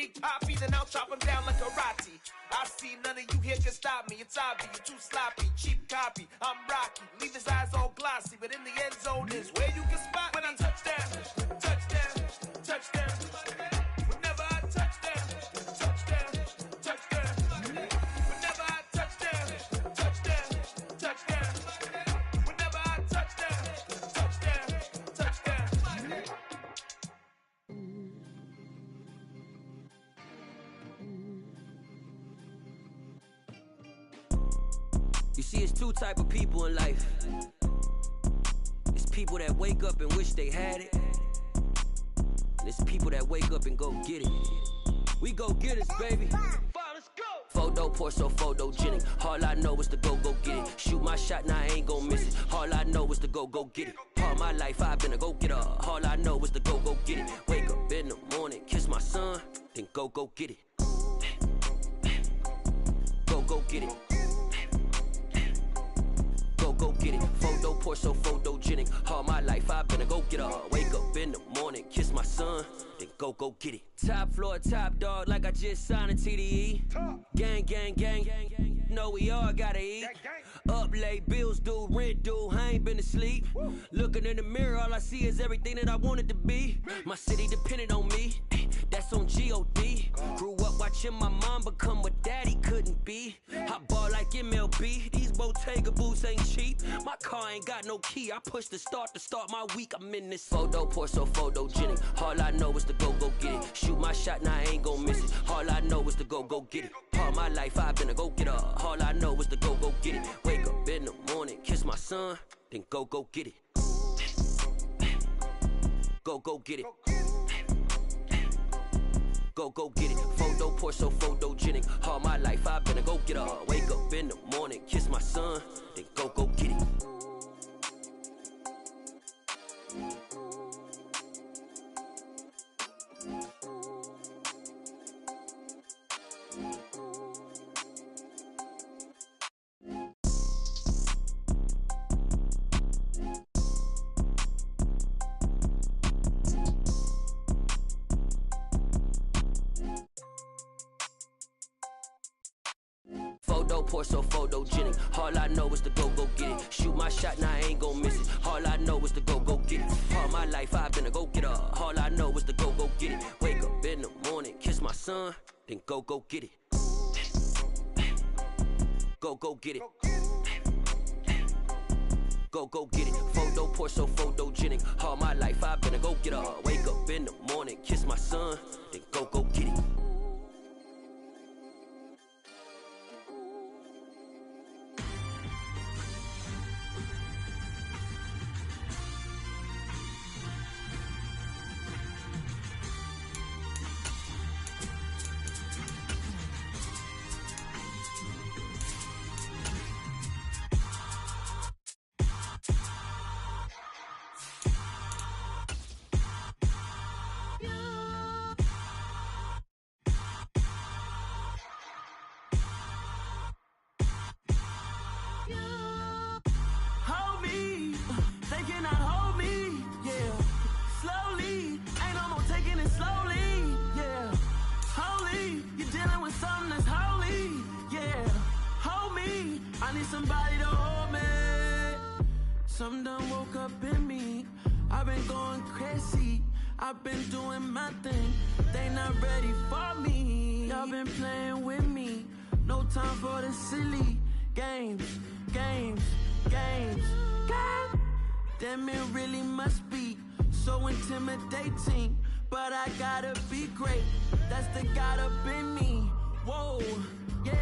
Big Poppy, then I'll chop him down like karate. I see none of you here can stop me. It's obvious, you're too sloppy, cheap copy. I'm Rocky, leave his eyes all glossy, but in the end zone is where you can spot when I touchdown, touchdown, touchdown. Whenever I touchdown, touchdown, touchdown. Whenever I touchdown, touchdown, touchdown. Whenever I touchdown, touchdown, touchdown. You see, it's two type of people in life. It's people that wake up and wish they had it. And it's people that wake up and go get it. We go get it, baby. Let's go. Photo pour so photogenic. All I know is to go get it. Shoot my shot, now I ain't gon' miss it. All I know is to go get it. All my life I've been a go-getter. All I know is to go get it. Wake up in the morning, kiss my son, then go get it. Go get it. Go get it. Photo pour so photogenic. All my life I've been a go-getter. Wake up in the morning, kiss my son, then go get it. Top floor, top dog, like I just signed a TDE. Gang, gang, gang, gang. Know we all gotta eat. Up late, bills due, rent due, I ain't been asleep. Looking in the mirror, all I see is everything that I wanted to be. My city depended on me, that's on G.O.D. Grew up watching my mom become what daddy couldn't be. I ball like MLB, these Bottega boots ain't cheap. My car ain't got no key, I push the start to start my week. I'm in this photo pour so photogenic. All I know is to go get it. Shoot my shot, now I ain't gon' miss it. All I know is to go get it. All my life I've been a go-getter. All I know is to go get it. Wake up in the morning, kiss my son, then go get it. Go get it. Go get it. Photo pour so photogenic. All my life I've been a go-getter. Wake up in the morning, kiss my son, then go get it. Photo pour so photogenic. All I know is to go get it. Shoot my shot, now I ain't gon' miss it. All I know is to go get it. All my life I've been a go-getter. All I know is to go get it. Wake up in the morning, kiss my son, then go get it. Go get it. Go get it. Photo pour so photogenic. All my life I've been a go-getter. Wake up in the morning, kiss my son, then go get it. Somebody to hold me. Something done woke up in me. I've been going crazy. I've been doing my thing. They not ready for me. Y'all been playing with me. No time for the silly games. God damn, it really must be so intimidating. But I gotta be great. That's the God up in me. Whoa, yeah.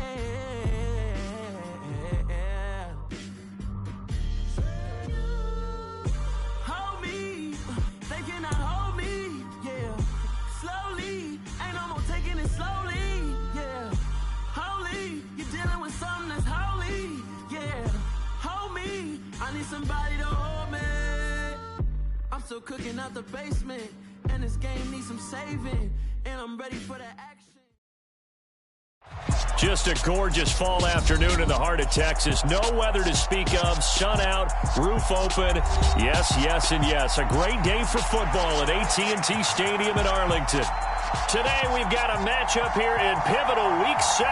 Somebody to hold me. I'm still cooking out the basement, and this game needs some saving, and I'm ready for the action. Just a gorgeous fall afternoon in the heart of Texas. No weather to speak of. Sun out, roof open. Yes, yes, and yes. A great day for football at AT&T Stadium in Arlington. Today we've got a matchup here in pivotal Week 7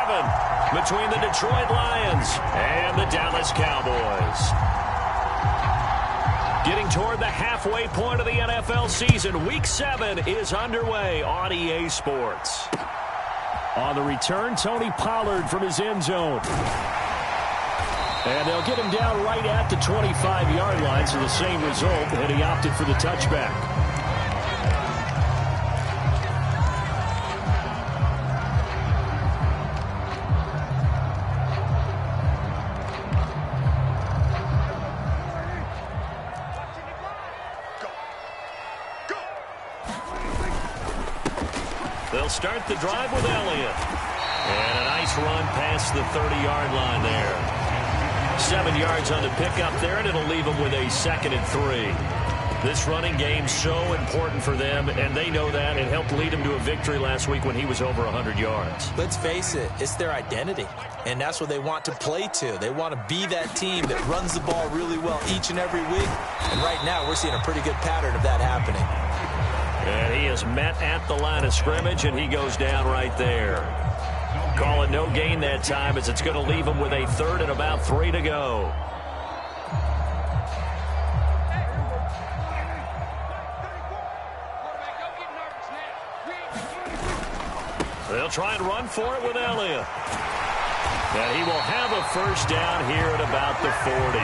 between the Detroit Lions and the Dallas Cowboys. Getting toward the halfway point of the NFL season, Week 7 is underway on EA Sports. On the return, Tony Pollard from his end zone. And they'll get him down right at the 25-yard line, so the same result, and he opted for the touchback. They'll start the drive with Elliott. And a nice run past the 30-yard line there. 7 yards on the pickup there, and it'll leave them with a 2nd and 3. This running game's so important for them, and they know that. It helped lead them to a victory last week when he was over 100 yards. Let's face it, it's their identity, and that's what they want to play to. They want to be that team that runs the ball really well each and every week, and right now we're seeing a pretty good pattern of that happening. And he is met at the line of scrimmage, and he goes down right there. Call it no gain that time, as it's going to leave him with a 3rd and about 3 to go. They'll try and run for it with Elliott. And he will have a 1st down here at about the 40.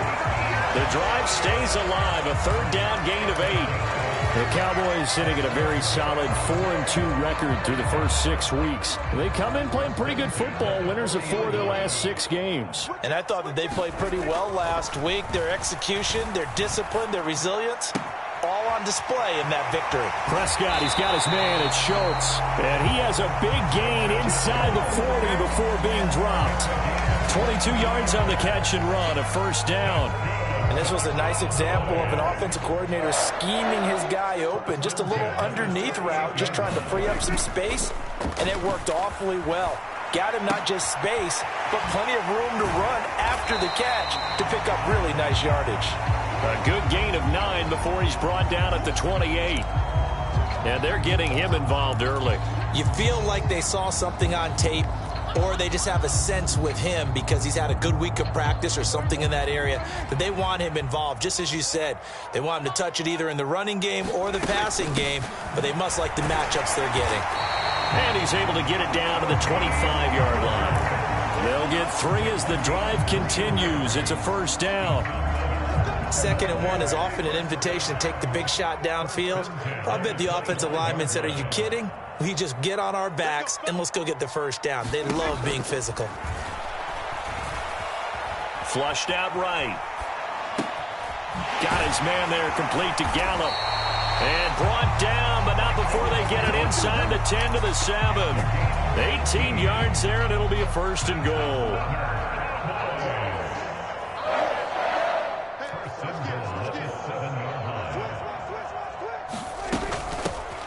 The drive stays alive, a 3rd down gain of 8. The Cowboys sitting at a very solid 4-2 record through the first 6 weeks. They come in playing pretty good football, winners of 4 of their last 6 games. And I thought that they played pretty well last week. Their execution, their discipline, their resilience, all on display in that victory. Prescott, he's got his man at Schultz. And he has a big gain inside the 40 before being dropped. 22 yards on the catch and run, a 1st down. And this was a nice example of an offensive coordinator scheming his guy open. Just a little underneath route, just trying to free up some space, and it worked awfully well. Got him not just space, but plenty of room to run after the catch to pick up really nice yardage. A good gain of 9 before he's brought down at the 28. And they're getting him involved early. You feel like they saw something on tape, or they just have a sense with him because he's had a good week of practice or something in that area that they want him involved. Just as you said, they want him to touch it either in the running game or the passing game, but they must like the matchups they're getting. And he's able to get it down to the 25-yard line. They'll get 3 as the drive continues. It's a 1st down. 2nd and 1 is often an invitation to take the big shot downfield. I bet the offensive lineman said, "Are you kidding? We just get on our backs and let's go get the 1st down." They love being physical. Flushed out right. Got his man there, complete to Gallup. And brought down, but not before they get it inside the 10 to the 7. 18 yards there, and it'll be a 1st and goal.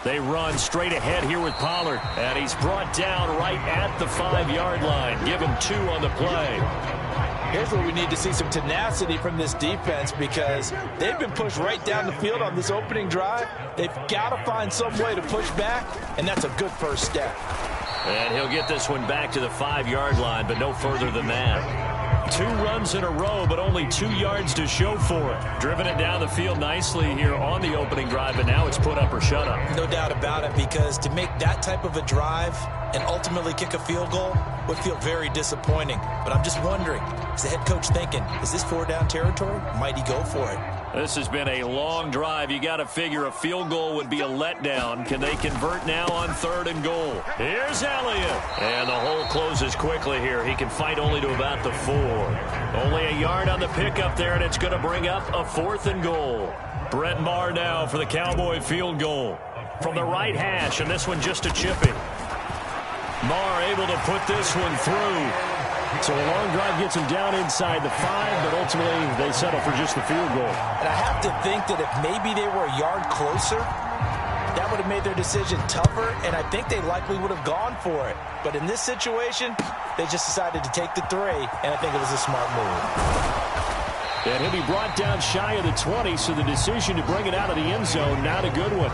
They run straight ahead here with Pollard. And he's brought down right at the 5-yard line. Give him 2 on the play. Here's where we need to see some tenacity from this defense because they've been pushed right down the field on this opening drive. They've got to find some way to push back, and that's a good 1st step. And he'll get this one back to the 5-yard line, but no further than that. 2 runs in a row, but only 2 yards to show for it. Driven it down the field nicely here on the opening drive, but now it's put up or shut up. No doubt about it, because to make that type of a drive and ultimately kick a field goal would feel very disappointing. But I'm just wondering, is the head coach thinking, is this 4-down territory? Might he go for it? This has been a long drive. You got to figure a field goal would be a letdown. Can they convert now on 3rd and goal? Here's Elliott. And the hole closes quickly here. He can fight only to about the 4. Only a yard on the pickup there, and it's going to bring up a 4th and goal. Brett Maher now for the Cowboy field goal. From the right hash, and this one just a chipping. Maher able to put this one through. So a long drive gets him down inside the 5, but ultimately they settle for just the field goal. And I have to think that if maybe they were a yard closer, that would have made their decision tougher, and I think they likely would have gone for it. But in this situation, they just decided to take the 3, and I think it was a smart move. And he'll be brought down shy of the 20, so the decision to bring it out of the end zone, not a good one.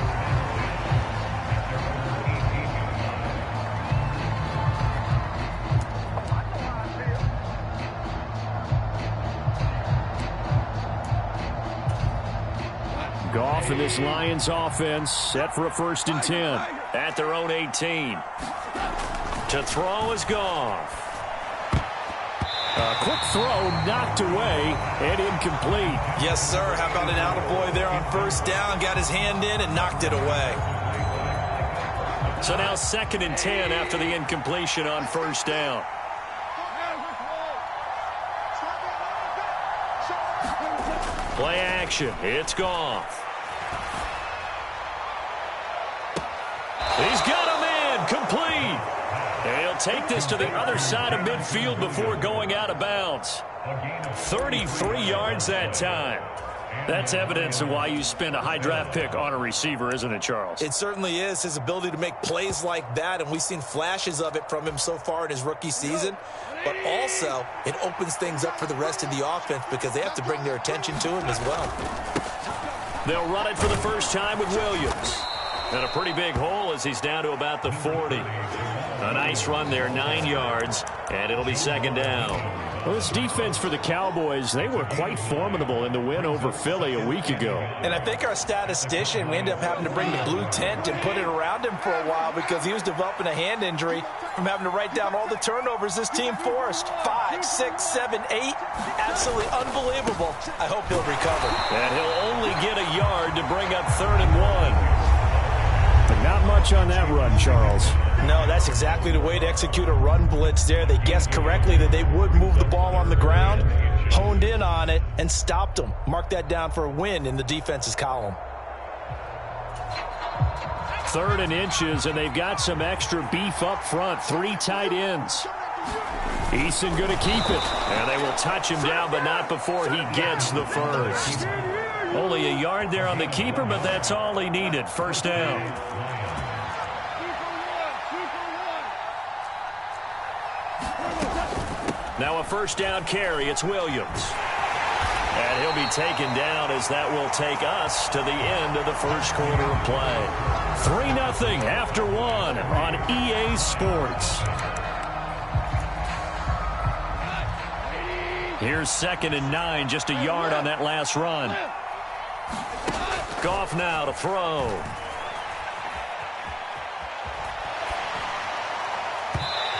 for this Lions offense, set for a 1st and 10 at their own 18. To throw is Goff. A quick throw knocked away and incomplete. Yes, sir. How about an attaboy there on 1st down? Got his hand in and knocked it away. So now 2nd and 10 after the incompletion on 1st down. Play action. It's Goff. He's got him in. Complete. And he'll take this to the other side of midfield before going out of bounds. 33 yards that time. That's evidence of why you spend a high draft pick on a receiver, isn't it, Charles? It certainly is. His ability to make plays like that, and we've seen flashes of it from him so far in his rookie season. But also, it opens things up for the rest of the offense because they have to bring their attention to him as well. They'll run it for the first time with Williams. And a pretty big hole as he's down to about the 40. A nice run there, 9 yards, and it'll be 2nd down. Well, this defense for the Cowboys, they were quite formidable in the win over Philly a week ago. And I think our statistician, we ended up having to bring the blue tent and put it around him for a while because he was developing a hand injury from having to write down all the turnovers this team forced. 5, 6, 7, 8. Absolutely unbelievable. I hope he'll recover. And he'll only get a yard to bring up 3rd and 1. But not much on that run, Charles. No, that's exactly the way to execute a run blitz there. They guessed correctly that they would move the ball on the ground, honed in on it, and stopped them. Mark that down for a win in the defense's column. 3rd and inches, and they've got some extra beef up front. 3 tight ends. Eason going to keep it. And they will touch him down, but not before he gets the first. Only a yard there on the keeper, but that's all he needed. 1st down. Now a 1st down carry. It's Williams. And he'll be taken down as that will take us to the end of the 1st quarter of play. 3-0 after 1 on EA Sports. Here's 2nd and 9, just a yard on that last run. Goff now to throw.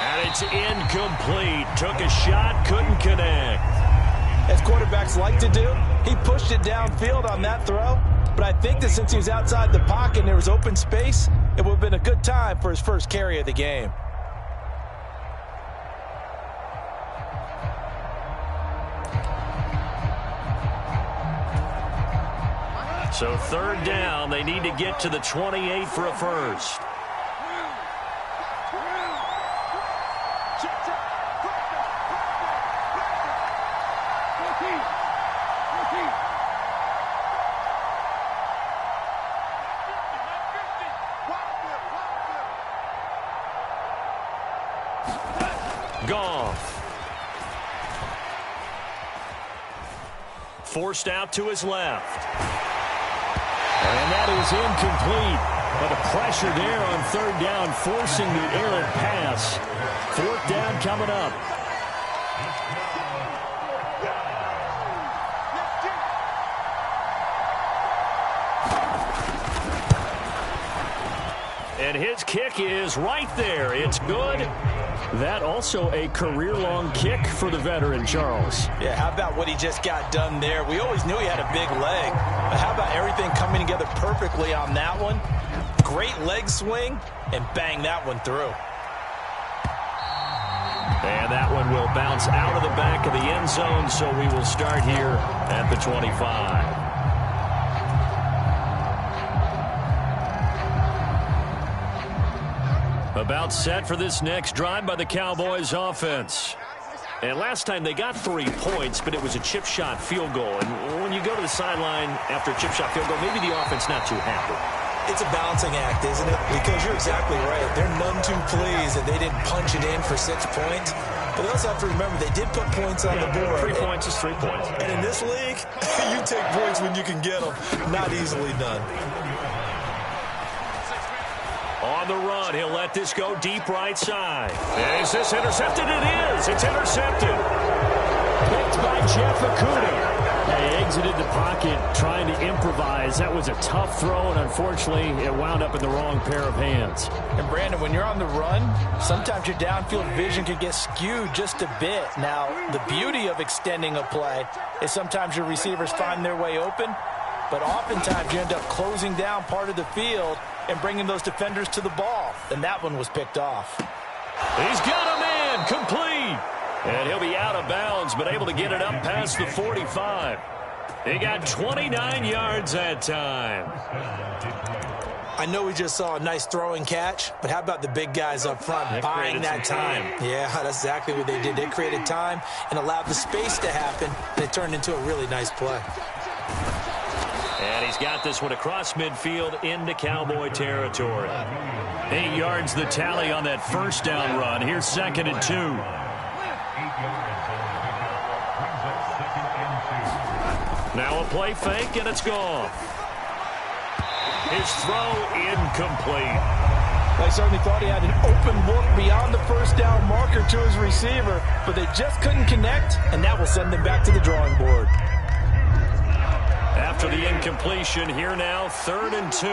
And it's incomplete. Took a shot, couldn't connect. As quarterbacks like to do, he pushed it downfield on that throw. But I think that since he was outside the pocket and there was open space, it would have been a good time for his first carry of the game. So 3rd down, they need to get to the 28 for a first. Goff. Forced out to his left. And that is incomplete. But the pressure there on 3rd down, forcing the errant pass. 4th down coming up. And his kick is right there. It's good. That also a career-long kick for the veteran, Charles. Yeah, how about what he just got done there? We always knew he had a big leg. But how about everything coming together perfectly on that one? Great leg swing, and bang that one through. And that one will bounce out of the back of the end zone, so we will start here at the 25. About set for this next drive by the Cowboys offense. And last time they got 3 points, but it was a chip shot field goal. And when you go to the sideline after a chip shot field goal, maybe the offense not too happy. It's a balancing act, isn't it? Because you're exactly right. They're none too pleased that they didn't punch it in for 6 points. But they also have to remember they did put points on the board. 3 points is 3 points. And in this league, you take points when you can get them. Not easily done. On the run, he'll let this go deep right side. And is this intercepted? It is. It's intercepted. Picked by Jeff Okudah. They exited the pocket trying to improvise. That was a tough throw, and unfortunately, it wound up in the wrong pair of hands. And Brandon, when you're on the run, sometimes your downfield vision can get skewed just a bit. Now, the beauty of extending a play is sometimes your receivers find their way open, but oftentimes you end up closing down part of the field and bringing those defenders to the ball. And that one was picked off. He's got a man, complete. And he'll be out of bounds, but able to get it up past the 45. He got 29 yards that time. I know we just saw a nice throwing catch, but how about the big guys up front buying that time? Yeah, that's exactly what they did. They created time and allowed the space to happen, and it turned into a really nice play. And he's got this one across midfield into Cowboy territory. 8 yards the tally on that first down run. Here's 2nd and 2. Now a play fake, and it's gone. His throw incomplete. I certainly thought he had an open look beyond the first down marker to his receiver, but they just couldn't connect, and that will send them back to the drawing board. After the incompletion, here now, 3rd and 2.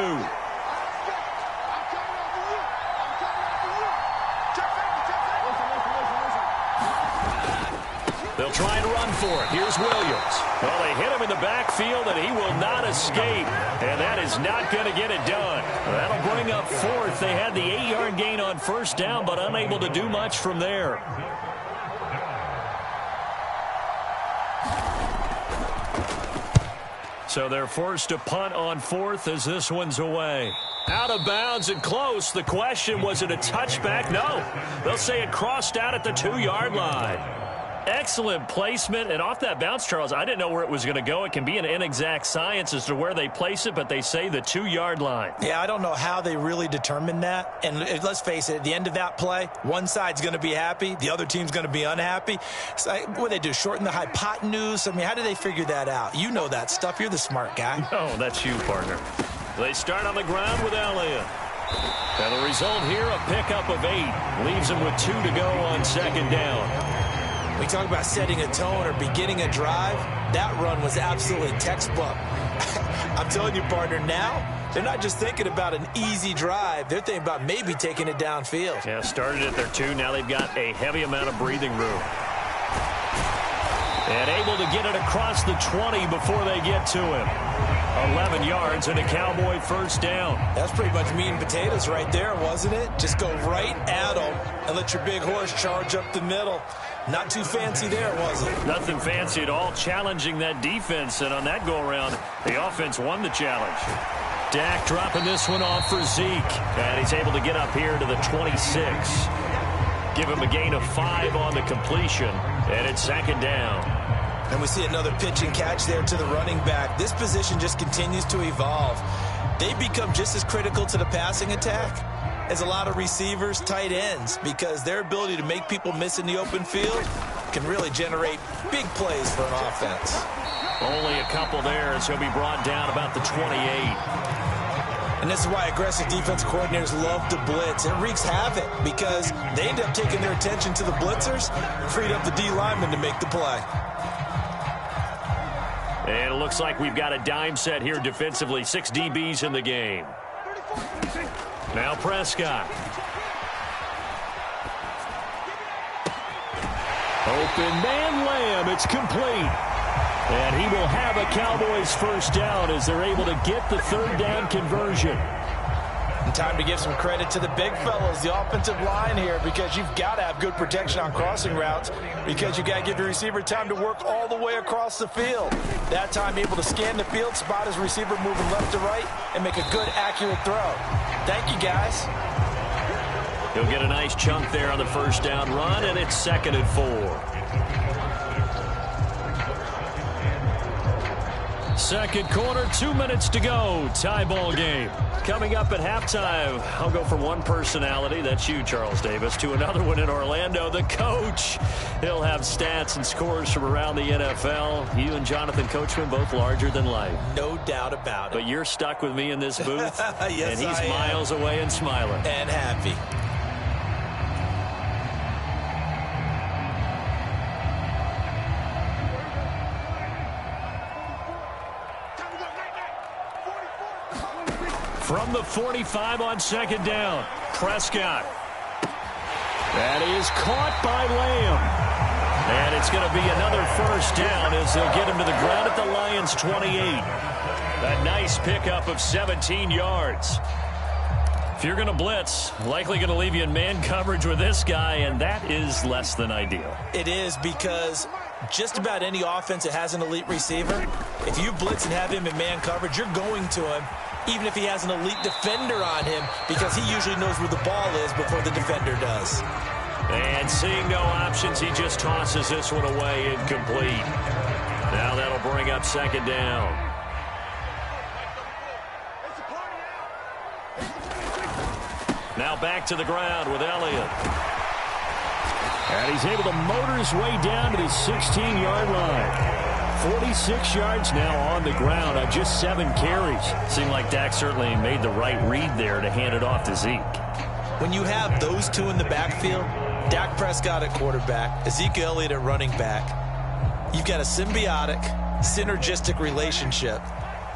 They'll try and run for it. Here's Williams. Well, they hit him in the backfield, and he will not escape. And that is not going to get it done. That'll bring up 4th. They had the 8-yard gain on first down, but unable to do much from there. So they're forced to punt on 4th as this one's away. Out of bounds and close. The question, was it a touchback? No. They'll say it crossed out at the 2-yard line. Excellent placement, and off that bounce, Charles, I didn't know where it was going to go. It can be an inexact science as to where they place it, but they say the 2-yard line. Yeah, I don't know how they really determined that. And let's face it, at the end of that play, one side's going to be happy, the other team's going to be unhappy. So what do they do, shorten the hypotenuse? I mean, how do they figure that out? You know that stuff. You're the smart guy. No, that's you, partner. They start on the ground with Elliott. And the result here, a pickup of 8. Leaves them with 2 to go on 2nd down. We talk about setting a tone or beginning a drive. That run was absolutely textbook. I'm telling you, partner, now they're not just thinking about an easy drive. They're thinking about maybe taking it downfield. Yeah, started at their 2. Now they've got a heavy amount of breathing room. And able to get it across the 20 before they get to him. 11 yards and a Cowboy first down. That's pretty much meat and potatoes right there, wasn't it? Just go right at them and let your big horse charge up the middle. Not too fancy there, was it? Nothing fancy at all, challenging that defense. And on that go-around, the offense won the challenge. Dak dropping this one off for Zeke. And he's able to get up here to the 26. Give him a gain of 5 on the completion. And it's 2nd down. And we see another pitch and catch there to the running back. This position just continues to evolve. They become just as critical to the passing attack as a lot of receivers, tight ends, because their ability to make people miss in the open field can really generate big plays for an offense. Only a couple there as he'll be brought down about the 28. And this is why aggressive defense coordinators love to blitz. It wreaks havoc because they end up taking their attention to the blitzers, freed up the D lineman to make the play. And it looks like we've got a dime set here defensively. 6 DBs in the game. Now Prescott. Open man Lamb. It's complete. And he will have a Cowboys first down as they're able to get the 3rd down conversion. And time to give some credit to the big fellas, the offensive line here, because you've got to have good protection on crossing routes because you got to give your receiver time to work all the way across the field. That time able to scan the field, spot his receiver moving left to right, and make a good, accurate throw. Thank you, guys. He'll get a nice chunk there on the first down run, and it's 2nd and 4. Second quarter, 2 minutes to go. Tie ball game. Coming up at halftime, I'll go from one personality, that's you, Charles Davis, to another one in Orlando, the coach. He'll have stats and scores from around the NFL. You and Jonathan Coachman, both larger than life. No doubt about it. But you're stuck with me in this booth, yes, and he's miles away and smiling. And happy. From the 45 on second down, Prescott. That is caught by Lamb. And it's going to be another first down as they'll get him to the ground at the Lions' 28. A nice pickup of 17 yards. If you're going to blitz, likely going to leave you in man coverage with this guy, and that is less than ideal. It is, because just about any offense that has an elite receiver, if you blitz and have him in man coverage, you're going to him, even if he has an elite defender on him, because he usually knows where the ball is before the defender does. And seeing no options, he just tosses this one away, incomplete. Now that'll bring up second down. Now back to the ground with Elliott. And he's able to motor his way down to the 16-yard line. 46 yards now on the ground on just 7 carries. Seemed like Dak certainly made the right read there to hand it off to Zeke. When you have those two in the backfield, Dak Prescott at quarterback, Ezekiel Elliott at running back, you've got a symbiotic, synergistic relationship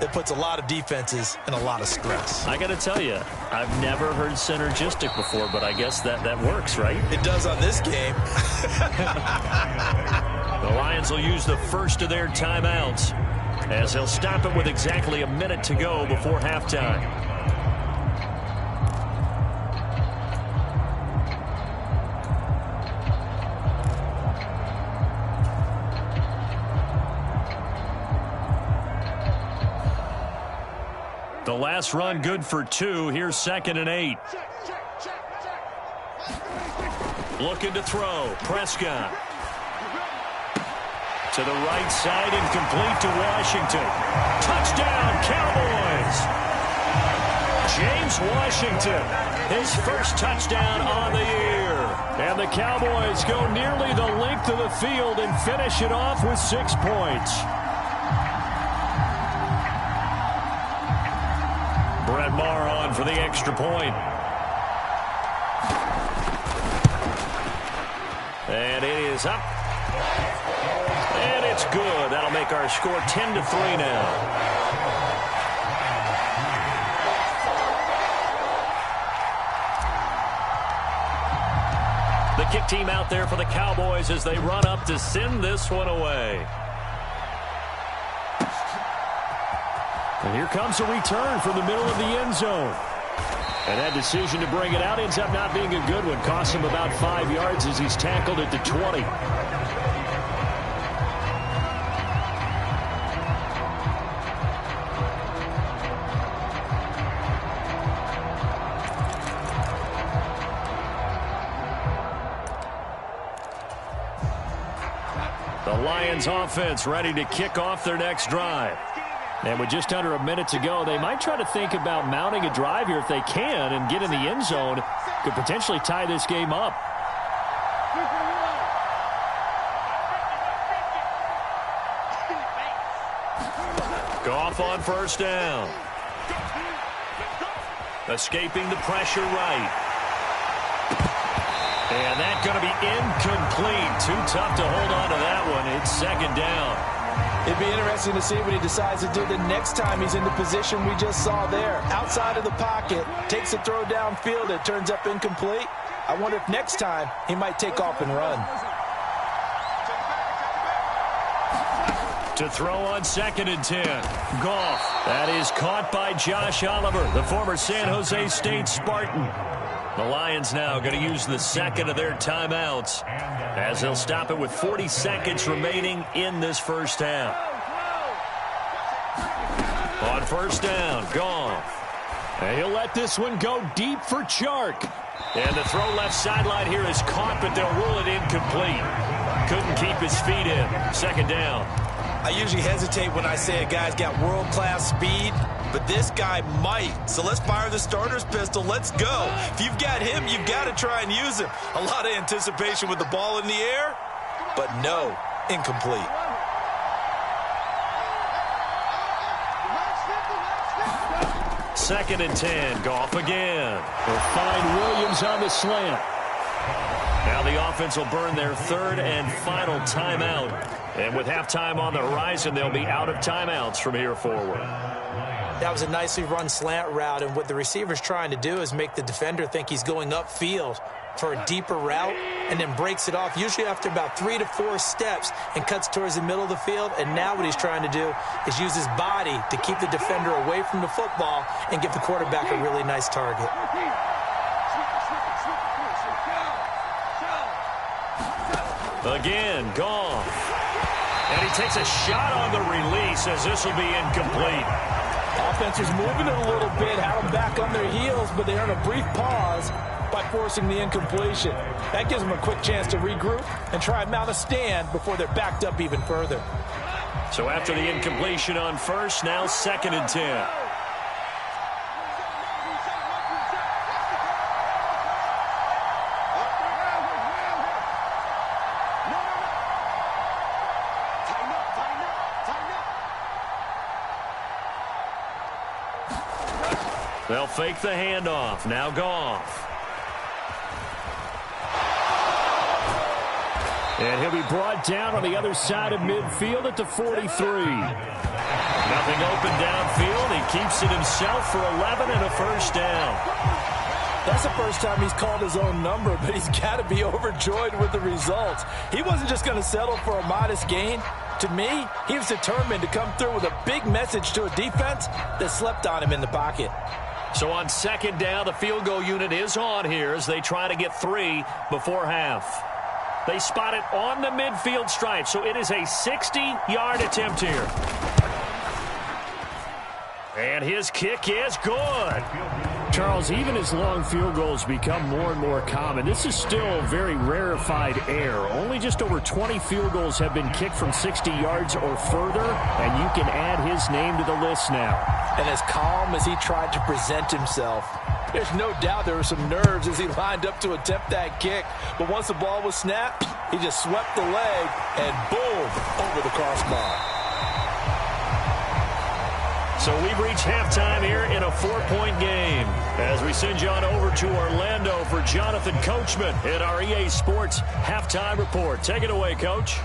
that puts a lot of defenses in a lot of stress. I got to tell you, I've never heard synergistic before, but I guess that works, right? It does on this game. The Lions will use the first of their timeouts as they'll stop it with exactly a minute to go before halftime. The last run good for 2. Here's 2nd and 8. Looking to throw. Prescott. To the right side and complete to Washington. Touchdown, Cowboys! James Washington, his first touchdown on the year. And the Cowboys go nearly the length of the field and finish it off with 6 points. Brett Maher on for the extra point. And it is up. And it's good. That'll make our score 10-3 now. The kick team out there for the Cowboys as they run up to send this one away. And here comes a return from the middle of the end zone. And that decision to bring it out ends up not being a good one. Costs him about 5 yards as he's tackled at the 20. The Lions offense ready to kick off their next drive. And with just under a minute to go, they might try to think about mounting a drive here if they can and get in the end zone. Could potentially tie this game up. Goff on first down. Escaping the pressure right. And that's going to be incomplete. Too tough to hold on to that one. It's second down. It'd be interesting to see what he decides to do the next time he's in the position we just saw there. Outside of the pocket, takes a throw downfield, it turns up incomplete. I wonder if next time he might take off and run. To throw on 2nd and 10. Goff. That is caught by Josh Oliver, the former San Jose State Spartan. The Lions now going to use the second of their timeouts as they'll stop it with 40 seconds remaining in this first half. On first down, Goff. And he'll let this one go deep for Chark. And the throw left sideline here is caught, but they'll rule it incomplete. Couldn't keep his feet in. Second down. I usually hesitate when I say a guy's got world-class speed, but this guy might. So let's fire the starter's pistol. Let's go. If you've got him, you've got to try and use him. A lot of anticipation with the ball in the air, but no, incomplete. Second and 10. Goff again. They'll find Williams on the slant. Now the offense will burn their third and final timeout. And with halftime on the horizon, they'll be out of timeouts from here forward. That was a nicely run slant route, and what the receiver's trying to do is make the defender think he's going upfield for a deeper route and then breaks it off, usually after about 3 to 4 steps, and cuts towards the middle of the field. And now what he's trying to do is use his body to keep the defender away from the football and give the quarterback a really nice target. Again, Goff. And he takes a shot on the release as this will be incomplete. Offense was moving it a little bit, had them back on their heels, but they earned a brief pause by forcing the incompletion. That gives them a quick chance to regroup and try and mount a stand before they're backed up even further. So after the incompletion on first, now 2nd and 10. They'll fake the handoff. Now Goff. And he'll be brought down on the other side of midfield at the 43. Nothing open downfield. He keeps it himself for 11 and a first down. That's the first time he's called his own number, but he's got to be overjoyed with the results. He wasn't just going to settle for a modest gain. To me, he was determined to come through with a big message to a defense that slept on him in the pocket. So on 2nd down, the field goal unit is on here as they try to get 3 before half. They spot it on the midfield stripe, so it is a 60-yard attempt here. And his kick is good. Charles, even as long field goals become more and more common, this is still very rarefied air. Only just over 20 field goals have been kicked from 60 yards or further, and you can add his name to the list now. And as calm as he tried to present himself, there's no doubt there were some nerves as he lined up to attempt that kick. But once the ball was snapped, he just swept the leg and boom, over the crossbar. So we've reached halftime here in a 4-point game as we send you on over to Orlando for Jonathan Coachman in our EA Sports Halftime Report. Take it away, Coach.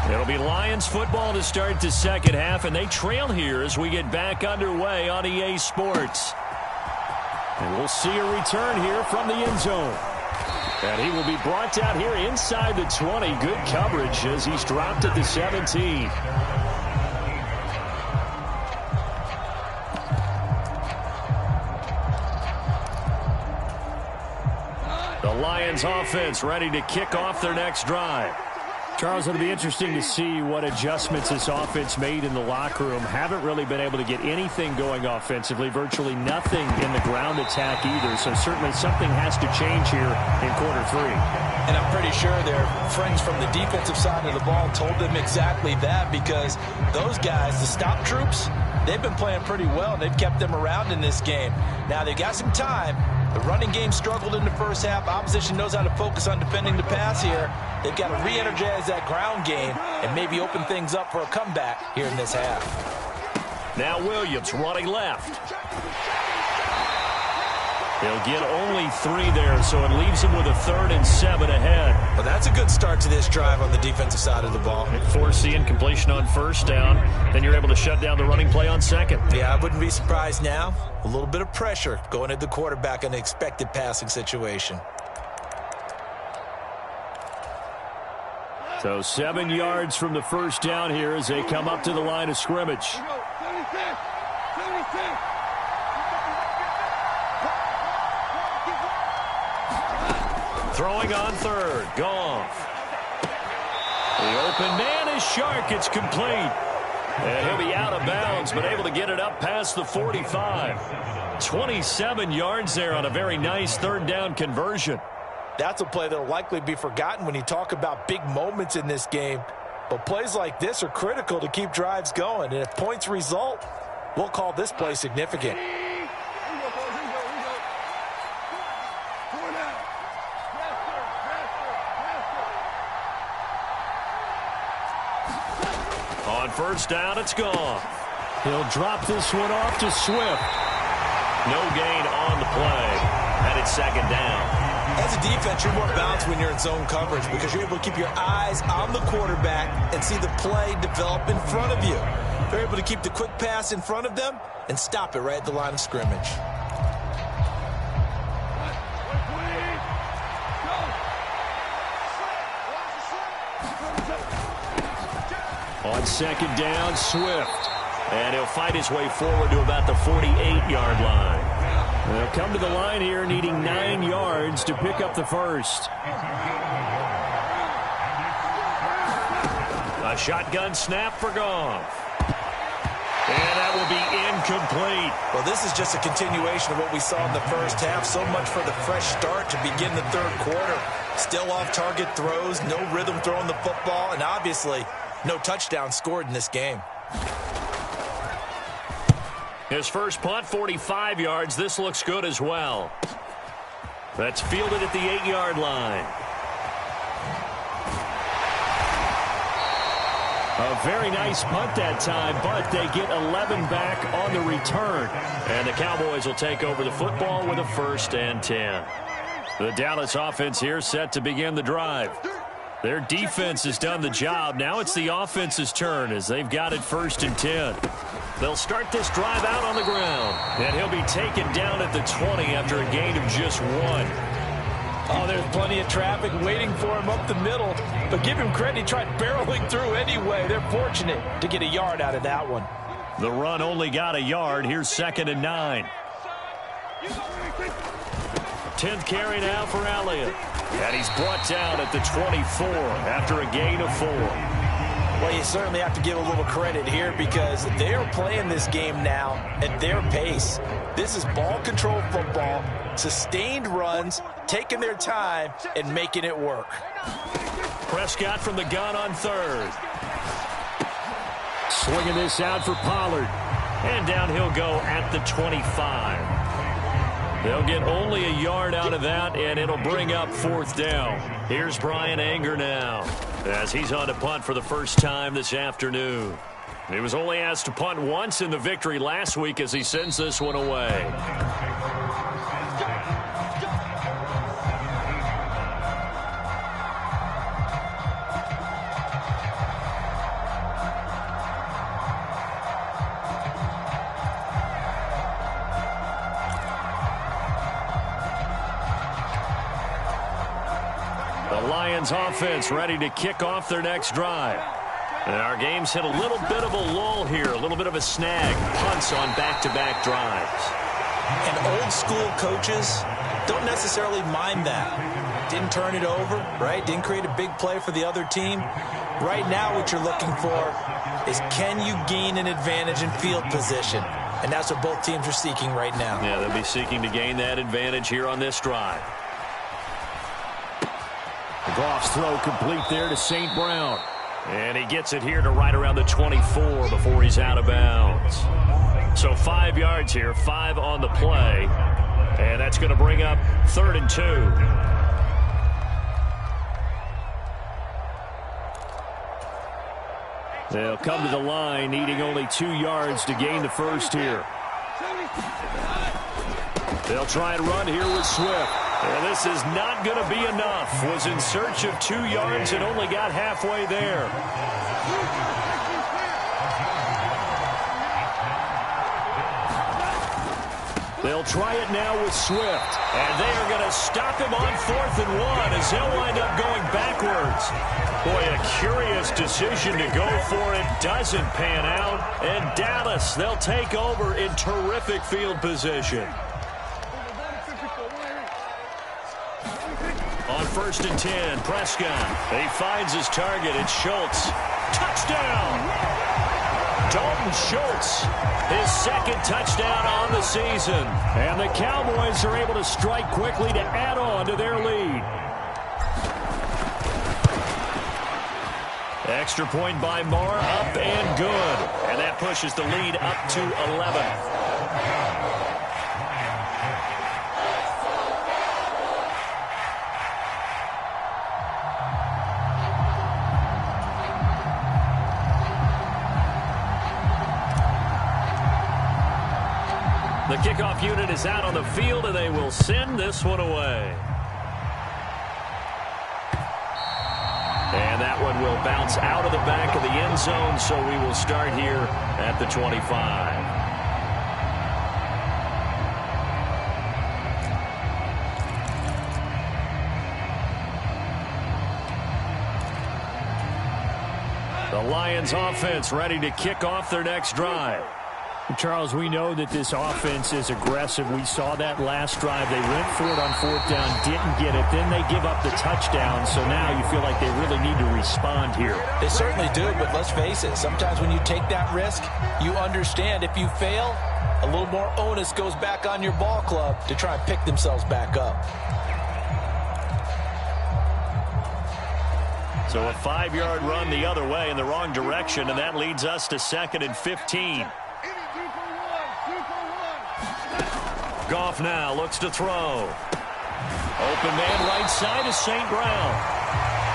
It'll be Lions football to start the second half, and they trail here as we get back underway on EA Sports. And we'll see a return here from the end zone. And he will be brought down here inside the 20. Good coverage as he's dropped at the 17. The Lions offense ready to kick off their next drive. Charles, it'll be interesting to see what adjustments this offense made in the locker room. Haven't really been able to get anything going offensively, virtually nothing in the ground attack either. So certainly something has to change here in quarter 3. And I'm pretty sure their friends from the defensive side of the ball told them exactly that, because those guys, the stop troops, they've been playing pretty well, and they've kept them around in this game. Now, they've got some time. The running game struggled in the first half. Opposition knows how to focus on defending the pass here. They've got to re-energize that ground game and maybe open things up for a comeback here in this half. Now Williams running left. He'll get only 3 there, so it leaves him with a 3rd and 7 ahead. Well, that's a good start to this drive on the defensive side of the ball. Force the incompletion on first down, then you're able to shut down the running play on second. Yeah, I wouldn't be surprised now. A little bit of pressure going at the quarterback in the expected passing situation. So 7 yards from the first down here as they come up to the line of scrimmage. Throwing on 3rd, Goff. The open man is Shark. It's complete. And he'll be out of bounds, but able to get it up past the 45. 27 yards there on a very nice 3rd down conversion. That's a play that will likely be forgotten when you talk about big moments in this game. But plays like this are critical to keep drives going. And if points result, we'll call this play significant. On first down, it's gone. He'll drop this one off to Swift. No gain on the play. And it's 2nd down. As a defense, you're more balanced when you're in zone coverage because you're able to keep your eyes on the quarterback and see the play develop in front of you. They're able to keep the quick pass in front of them and stop it right at the line of scrimmage. On second down, Swift. And he'll fight his way forward to about the 48-yard line. They'll come to the line here needing 9 yards to pick up the first. A shotgun snap for Goff. And that will be incomplete. Well, this is just a continuation of what we saw in the first half. So much for the fresh start to begin the third quarter. Still off-target throws, no rhythm throwing the football, and obviously no touchdown scored in this game. His first punt, 45 yards. This looks good as well. That's fielded at the 8-yard line. A very nice punt that time, but they get 11 back on the return. And the Cowboys will take over the football with a 1st and 10. The Dallas offense here set to begin the drive. Their defense has done the job. Now it's the offense's turn as they've got it 1st and 10. They'll start this drive out on the ground. And he'll be taken down at the 20 after a gain of just 1. Oh, there's plenty of traffic waiting for him up the middle. But give him credit, he tried barreling through anyway. They're fortunate to get a yard out of that one. The run only got a yard. Here's 2nd and 9. 10th carry now for Elliott. And he's brought down at the 24 after a gain of 4. Well, you certainly have to give a little credit here because they're playing this game now at their pace. This is ball control football, sustained runs, taking their time, and making it work. Prescott from the gun on 3rd. Swinging this out for Pollard. And down he'll go at the 25. They'll get only a yard out of that, and it'll bring up 4th down. Here's Brian Anger now as he's on to punt for the first time this afternoon. He was only asked to punt once in the victory last week as he sends this one away. Lions offense ready to kick off their next drive. And our game's hit a little bit of a lull here, a little bit of a snag. Punts on back-to-back drives. And old school coaches don't necessarily mind that. Didn't turn it over, right? Didn't create a big play for the other team. Right now what you're looking for is can you gain an advantage in field position? And that's what both teams are seeking right now. Yeah, they'll be seeking to gain that advantage here on this drive. Goff's throw complete there to St. Brown. And he gets it here to right around the 24 before he's out of bounds. So 5 yards here, 5 on the play. And that's going to bring up 3rd and 2. They'll come to the line needing only 2 yards to gain the first here. They'll try and run here with Swift. And this is not going to be enough. Was in search of 2 yards and only got halfway there. They'll try it now with Swift. And they are going to stop him on 4th and 1 as he'll wind up going backwards. Boy, a curious decision to go for it. Doesn't pan out. And Dallas, they'll take over in terrific field position. On 1st and 10, Prescott. He finds his target. It's Schultz. Touchdown! Dalton Schultz, his 2nd touchdown on the season. And the Cowboys are able to strike quickly to add on to their lead. Extra point by Moore, up and good. And that pushes the lead up to 11. The kickoff unit is out on the field, and they will send this one away. And that one will bounce out of the back of the end zone, so we will start here at the 25. The Lions offense ready to kick off their next drive. Charles, we know that this offense is aggressive. We saw that last drive. They went for it on fourth down, didn't get it. Then they give up the touchdown. So now you feel like they really need to respond here. They certainly do, but let's face it. Sometimes when you take that risk, you understand if you fail, a little more onus goes back on your ball club to try and pick themselves back up. So a 5-yard run the other way in the wrong direction, and that leads us to 2nd and 15. Goff now looks to throw. Open man right side is St. Brown.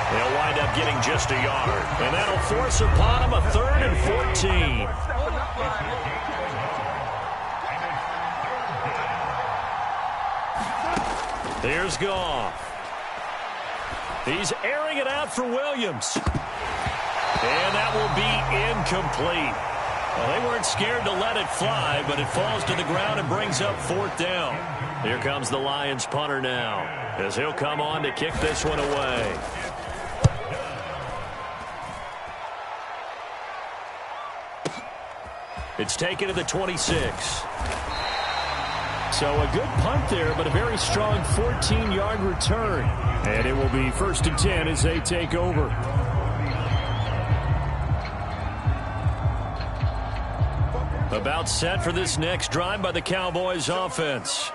They'll wind up getting just a yard, and that'll force upon him a 3rd and 14. Here's Goff. He's airing it out for Williams. And that will be incomplete. Well, they weren't scared to let it fly, but it falls to the ground and brings up 4th down. Here comes the Lions punter now, as he'll come on to kick this one away. It's taken to the 26. So a good punt there, but a very strong 14-yard return. And it will be 1st and 10 as they take over. About set for this next drive by the Cowboys offense.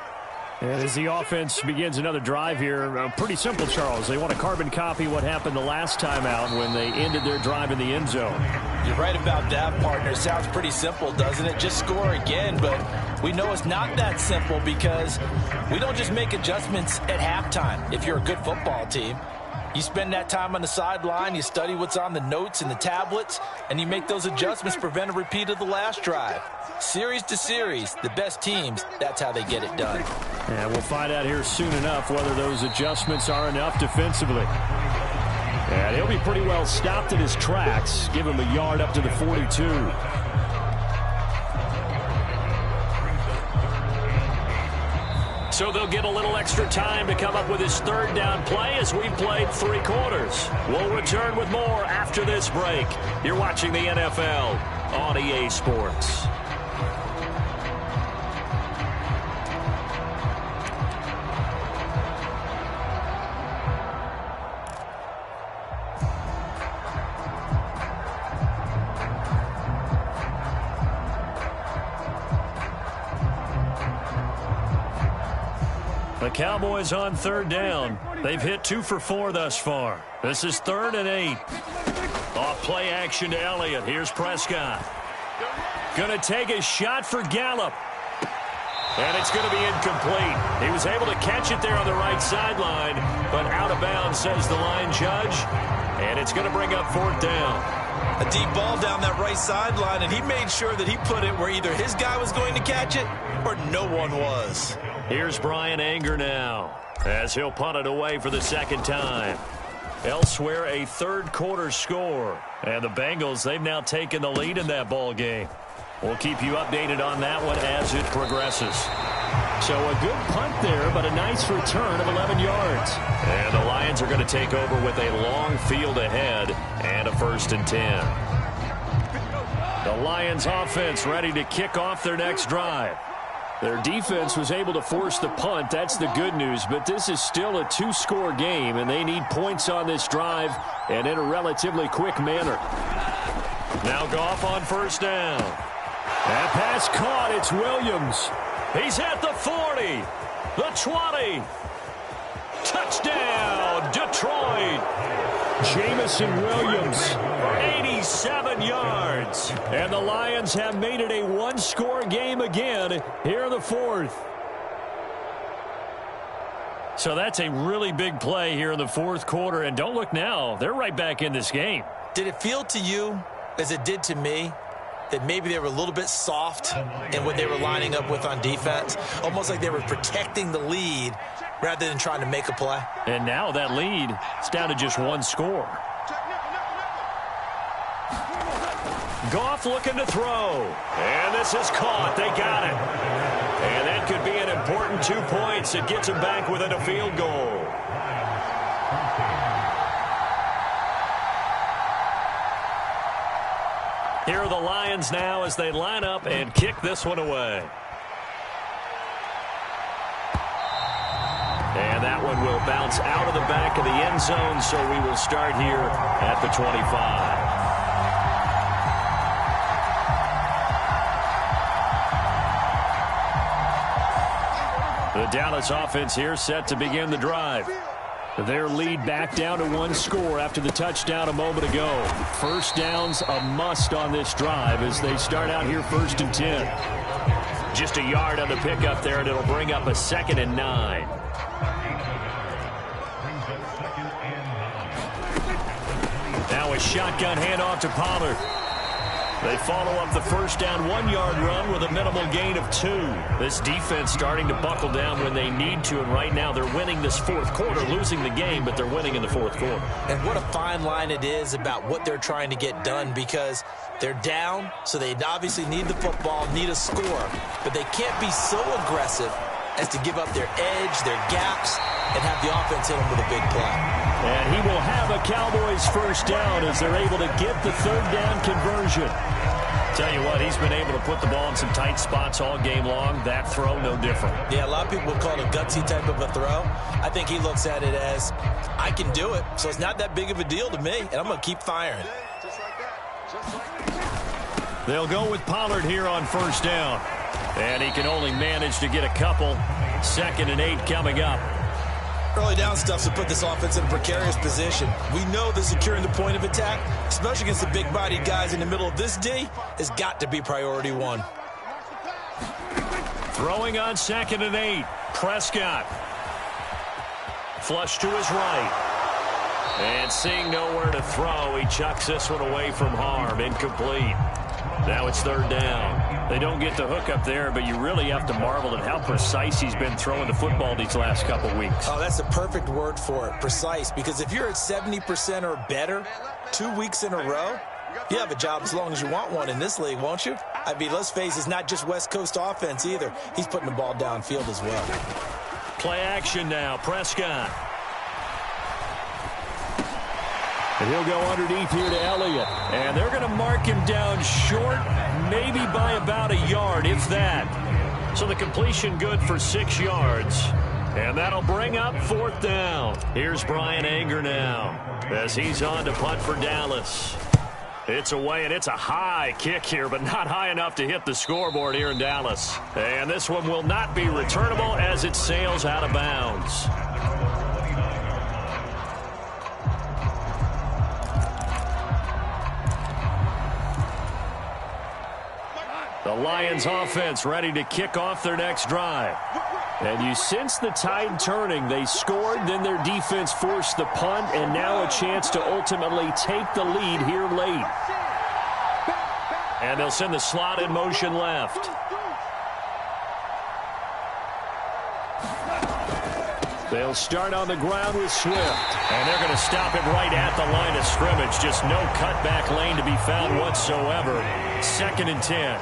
And as the offense begins another drive here, pretty simple, Charles. They want to carbon copy what happened the last time out when they ended their drive in the end zone. You're right about that, partner. Sounds pretty simple, doesn't it? Just score again, but we know it's not that simple because we don't just make adjustments at halftime if you're a good football team. You spend that time on the sideline, you study what's on the notes and the tablets, and you make those adjustments to prevent a repeat of the last drive. Series to series, the best teams, that's how they get it done. And we'll find out here soon enough whether those adjustments are enough defensively. And he'll be pretty well stopped in his tracks. Give him a yard up to the 42. So they'll get a little extra time to come up with his 3rd down play as we've played 3 quarters. We'll return with more after this break. You're watching the NFL on EA Sports. The Cowboys on 3rd down. They've hit 2 for 4 thus far. This is 3rd and 8. Off play action to Elliott. Here's Prescott. Going to take a shot for Gallup. And it's going to be incomplete. He was able to catch it there on the right sideline, but out of bounds, says the line judge. And it's going to bring up 4th down. A deep ball down that right sideline, and he made sure that he put it where either his guy was going to catch it or no one was. Here's Brian Anger now, as he'll punt it away for the 2nd time. Elsewhere, a 3rd quarter score. And the Bengals, they've now taken the lead in that ball game. We'll keep you updated on that one as it progresses. So a good punt there, but a nice return of 11 yards. And the Lions are going to take over with a long field ahead and a 1st and 10. The Lions offense ready to kick off their next drive. Their defense was able to force the punt. That's the good news, but this is still a 2-score game, and they need points on this drive and in a relatively quick manner. Now Goff on 1st down. That pass caught. It's Williams. He's at the 40, the 20. Touchdown, Detroit. Jamison Williams. 87 yards. And the Lions have made it a 1-score game again here in the 4th. So that's a really big play here in the 4th quarter. And don't look now. They're right back in this game. Did it feel to you, as it did to me, that maybe they were a little bit soft in what they were lining up with on defense? Almost like they were protecting the lead rather than trying to make a play. And now that lead is down to just 1 score. Goff looking to throw. And this is caught. They got it. And that could be an important 2 points. It gets them back within a field goal. Here are the Lions now as they line up and kick this one away. And that one will bounce out of the back of the end zone, so we will start here at the 25. The Dallas offense here set to begin the drive. Their lead back down to 1 score after the touchdown a moment ago. First down's a must on this drive as they start out here 1st and 10. Just a yard on the pickup there, and it'll bring up a 2nd and 9. Now a shotgun handoff to Pollard. They follow up the first down 1-yard run with a minimal gain of 2. This defense starting to buckle down when they need to, and right now they're winning this 4th quarter, losing the game, but they're winning in the 4th quarter. And what a fine line it is about what they're trying to get done, because they're down, so they obviously need the football, need a score, but they can't be so aggressive as to give up their edge, their gaps, and have the offense hit them with a big play. And he will have a Cowboys first down as they're able to get the 3rd down conversion. Tell you what, he's been able to put the ball in some tight spots all game long. That throw, no different. Yeah, a lot of people would call it a gutsy type of a throw. I think he looks at it as, I can do it, so it's not that big of a deal to me, and I'm going to keep firing. They'll go with Pollard here on first down. And he can only manage to get a couple. 2nd and 8 coming up. Early down stuff to put this offense in a precarious position. We know that securing the point of attack, especially against the big-bodied guys in the middle of this D, has got to be priority 1. Throwing on 2nd and 8. Prescott. Flush to his right. And seeing nowhere to throw, he chucks this one away from harm. Incomplete. Now it's 3rd down. They don't get the hook up there, but you really have to marvel at how precise he's been throwing the football these last couple weeks. Oh, that's the perfect word for it, precise, because if you're at 70% or better 2 weeks in a row, you have a job as long as you want one in this league, won't you? I mean, let's face it, it's not just West Coast offense either. He's putting the ball downfield as well. Play action now, Prescott. And he'll go underneath here to Elliott. And they're going to mark him down short, maybe by about a yard, if that. So the completion good for 6 yards. And that'll bring up 4th down. Here's Brian Anger now as he's on to punt for Dallas. It's away, and it's a high kick here, but not high enough to hit the scoreboard here in Dallas. And this one will not be returnable as it sails out of bounds. The Lions offense ready to kick off their next drive. And you sense the tide turning. They scored, then their defense forced the punt, and now a chance to ultimately take the lead here late. And they'll send the slot in motion left. They'll start on the ground with Swift. And they're going to stop it right at the line of scrimmage. Just no cutback lane to be found whatsoever. 2nd and 10.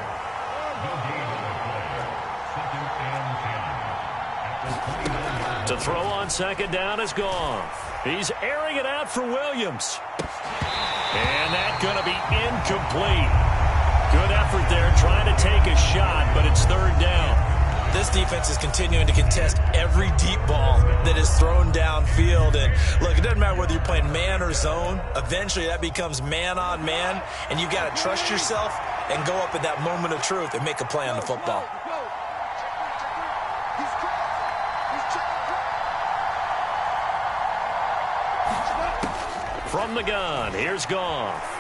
To throw on 2nd down is Goff. He's airing it out for Williams. And that's going to be incomplete. Good effort there, trying to take a shot, but it's 3rd down. This defense is continuing to contest every deep ball that is thrown downfield. And look, it doesn't matter whether you're playing man or zone. Eventually that becomes man on man, and you got to trust yourself and go up at that moment of truth and make a play on the football. From the gun, here's Goff.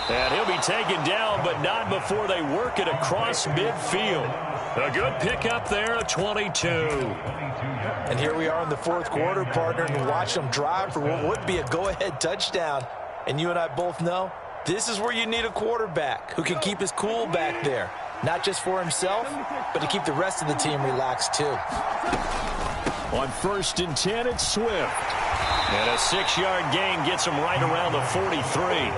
And he'll be taken down, but not before they work it across midfield. A good pickup there at 22. And here we are in the 4th quarter, partner, and watch them drive for what would be a go-ahead touchdown. And you and I both know this is where you need a quarterback who can keep his cool back there. Not just for himself, but to keep the rest of the team relaxed too. On 1st and 10, it's Swift. And a 6-yard gain gets him right around the 43.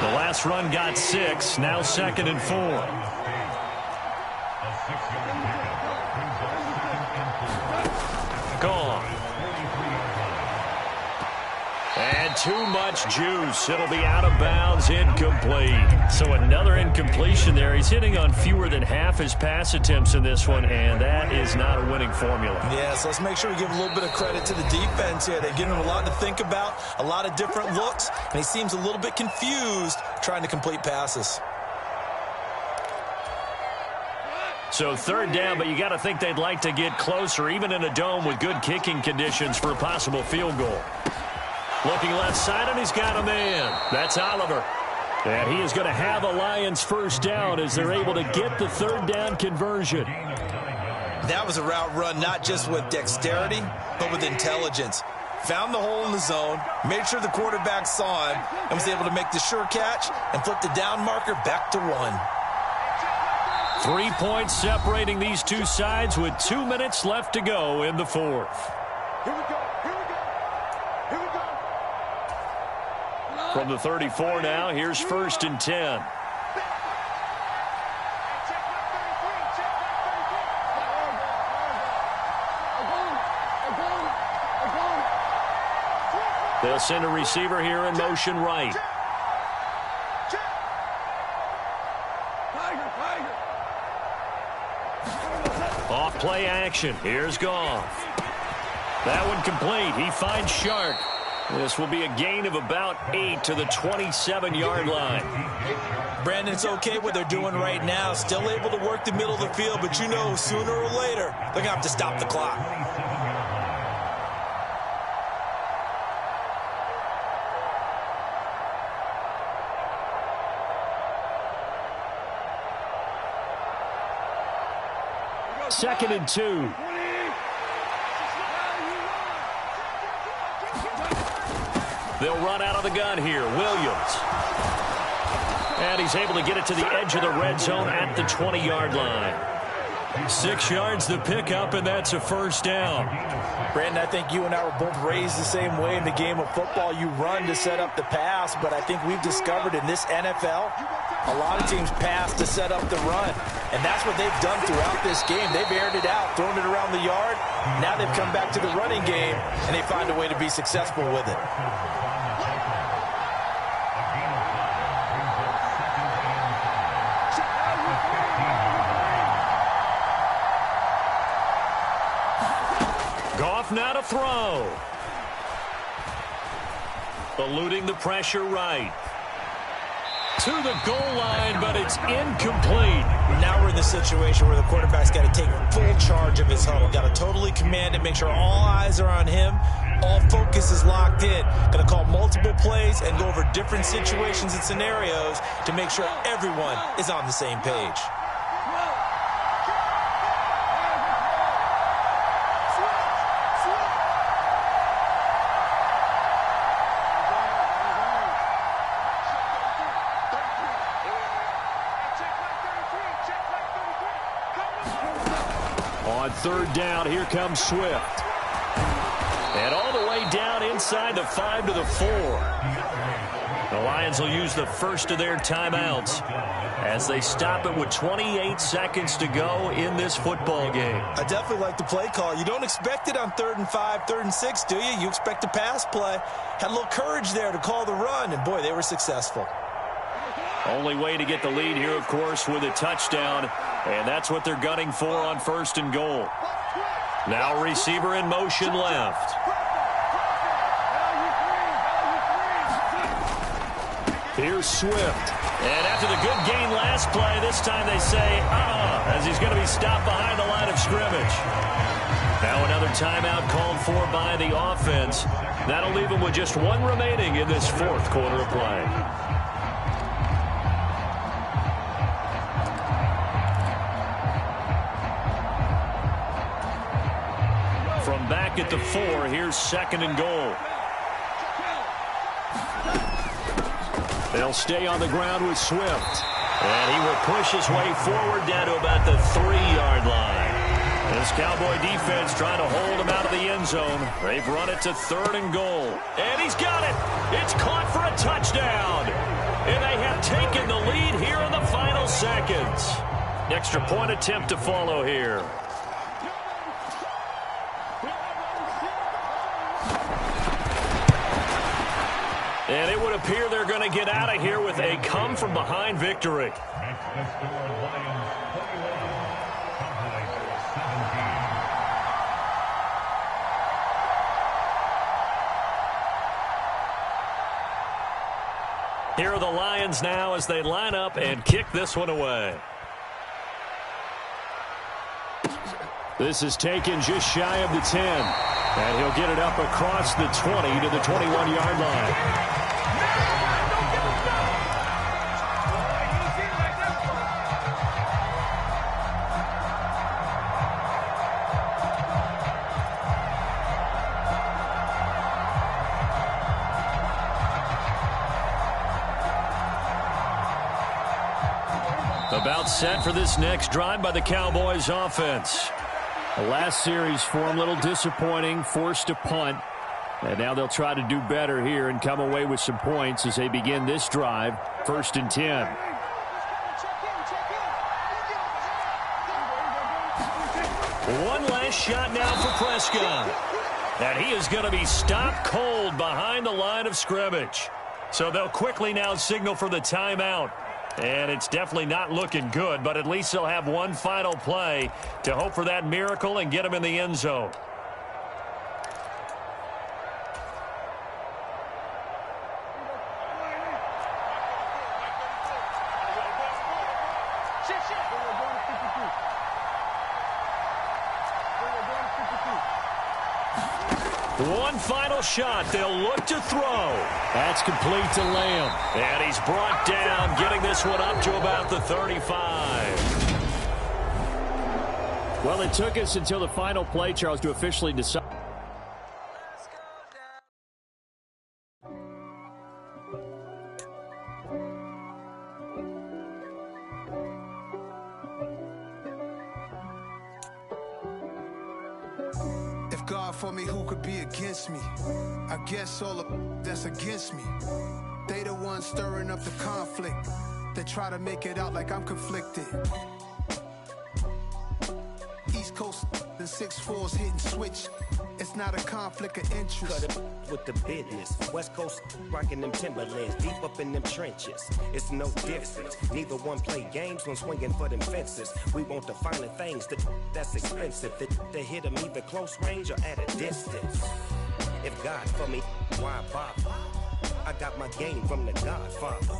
The last run got 6. Now 2nd and 4. Gone. And too much juice. It'll be out of bounds, incomplete. So another incompletion there. He's hitting on fewer than half his pass attempts in this one, and that is not a winning formula. Yeah, so let's make sure we give a little bit of credit to the defense here. They've given him a lot to think about, a lot of different looks, and he seems a little bit confused trying to complete passes. So 3rd down, but you got to think they'd like to get closer, even in a dome with good kicking conditions for a possible field goal. Looking left side, and he's got a man. That's Oliver. And he is going to have a Lions first down as they're able to get the 3rd down conversion. That was a route run not just with dexterity, but with intelligence. Found the hole in the zone, made sure the quarterback saw him, and was able to make the sure catch and flip the down marker back to 1. 3 points separating these two sides with 2 minutes left to go in the 4th. Here we go. From the 34 now, here's 1st and 10. They'll send a receiver here in motion right. Off play action. Here's Goff. That one complete. He finds Shark. This will be a gain of about 8 to the 27-yard line. Brandon, it's okay what they're doing right now. Still able to work the middle of the field, but you know sooner or later they're going to have to stop the clock. Second and 2. They'll run out of the gun here. Williams. And he's able to get it to the edge of the red zone at the 20-yard line. 6 yards the pickup, and that's a first down. Brandon, I think you and I were both raised the same way in the game of football. You run to set up the pass, but I think we've discovered in this NFL, a lot of teams pass to set up the run. And that's what they've done throughout this game. They've aired it out, thrown it around the yard. Now they've come back to the running game, and they find a way to be successful with it. Goff now to throw. Eluding the pressure right. To the goal line, but it's incomplete. Now we're in the situation where the quarterback's got to take full charge of his huddle. Got to totally command it, make sure all eyes are on him. All focus is locked in. Got to call multiple plays and go over different situations and scenarios to make sure everyone is on the same page. On 3rd down, here comes Swift. And all the way down inside the 5 to the 4. The Lions will use the first of their timeouts as they stop it with 28 seconds to go in this football game. I definitely like the play call. You don't expect it on 3rd and 5, 3rd and 6, do you? You expect a pass play. Had a little courage there to call the run, and boy, they were successful. Only way to get the lead here, of course, with a touchdown, and that's what they're gunning for on 1st and goal. Now receiver in motion left. Here's Swift. And after the good gain last play, this time they say, as he's going to be stopped behind the line of scrimmage. Now another timeout called for by the offense. That'll leave them with just 1 remaining in this 4th quarter of play. From back at the 4, here's 2nd and goal. They'll stay on the ground with Swift. And he will push his way forward down to about the 3-yard line. This Cowboy defense trying to hold him out of the end zone. They've run it to 3rd and goal. And he's got it. It's caught for a touchdown. And they have taken the lead here in the final seconds. Extra point attempt to follow here. And it would appear they're going to get out of here with a come-from-behind victory. Here are the Lions now as they line up and kick this one away. This is taken just shy of the 10. And he'll get it up across the 20 to the 21-yard line. About set for this next drive by the Cowboys offense. The last series for him, a little disappointing, forced a punt. And now they'll try to do better here and come away with some points as they begin this drive, 1st and 10. One last shot now for Prescott. And he is going to be stopped cold behind the line of scrimmage. So they'll quickly now signal for the timeout. And it's definitely not looking good, but at least they'll have one final play to hope for that miracle and get him in the end zone. One final shot. They'll look to throw. That's complete to Lamb. And he's brought down, getting this one up to about the 35. Well, it took us until the final play, Charles, to officially decide. For me, who could be against me? I guess all of that's against me. They the ones stirring up the conflict. They try to make it out like I'm conflicted. East Coast and 6'4's hitting switch. It's not a conflict of interest. Cut it with the business. West Coast rocking them Timberlands, deep up in them trenches. It's no difference. Neither one play games when swinging for them fences. We want the finer things that's expensive. That hit them either close range or at a distance. If God for me, why bother? I got my game from the Godfather.